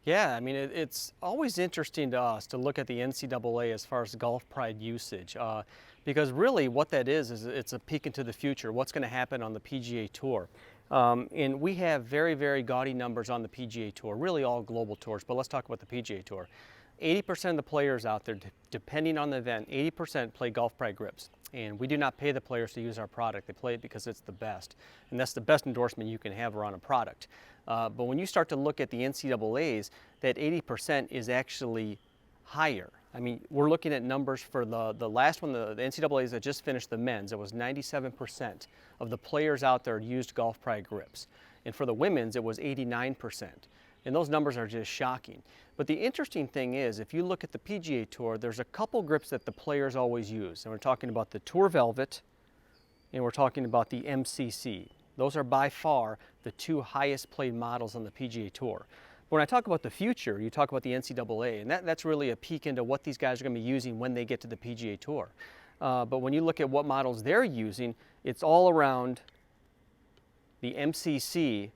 Yeah, I mean, it's always interesting to us to look at the NCAA as far as golf pride usage, because really what that is it's a peek into the future, what's going to happen on the PGA Tour. And we have very, very gaudy numbers on the PGA Tour, really all global tours, but let's talk about the PGA Tour. 80% of the players out there, depending on the event, 80% play golf pride grips. And we do not pay the players to use our product. They play it because it's the best. And that's the best endorsement you can have around a product. But when you start to look at the NCAAs, that 80% is actually higher. I mean, we're looking at numbers for the last one, the NCAAs that just finished the men's. It was 97% of the players out there used golf pride grips. And for the women's, it was 89%. And those numbers are just shocking. But the interesting thing is, if you look at the PGA Tour, there's a couple grips that the players always use. And we're talking about the Tour Velvet, and we're talking about the MCC. Those are by far the two highest played models on the PGA Tour. When I talk about the future, you talk about the NCAA, and that's really a peek into what these guys are going to be using when they get to the PGA Tour. But when you look at what models they're using, it's all around the MCC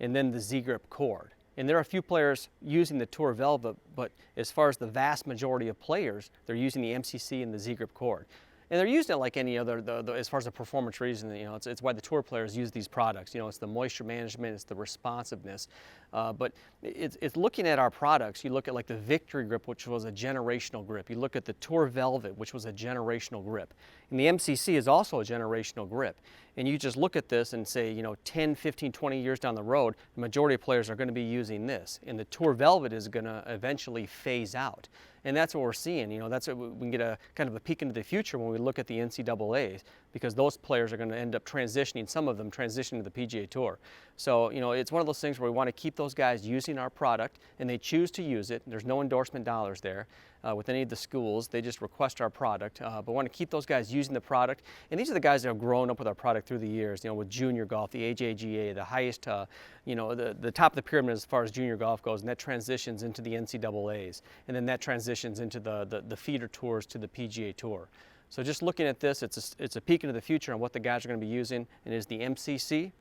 and then the Z-grip cord. And there are a few players using the Tour Velvet, but as far as the vast majority of players, they're using the MCC and the Z-grip cord. And they're using it like any other, as far as a performance reason, it's why the tour players use these products. It's the moisture management, it's the responsiveness. But it's looking at our products. You look at like the Victory Grip, which was a generational grip. You look at the Tour Velvet, which was a generational grip. And the MCC is also a generational grip. And you just look at this and say, 10, 15, 20 years down the road, the majority of players are going to be using this. And the Tour Velvet is going to eventually phase out. And that's what we're seeing. That's what we can get a kind of a peek into the future when we look at the NCAAs, because those players are going to end up transitioning, some of them transitioning to the PGA Tour. So, it's one of those things where we want to keep those guys using our product, and they choose to use it. There's no endorsement dollars there with any of the schools. They just request our product, but we want to keep those guys using the product. And these are the guys that have grown up with our product through the years, with junior golf, the AJGA, the highest, the top of the pyramid as far as junior golf goes, and that transitions into the NCAAs, and then that transitions into the feeder tours to the PGA Tour. So just looking at this, it's a peek into the future on what the guys are going to be using, and it is the MCC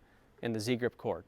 and the Z-grip cord.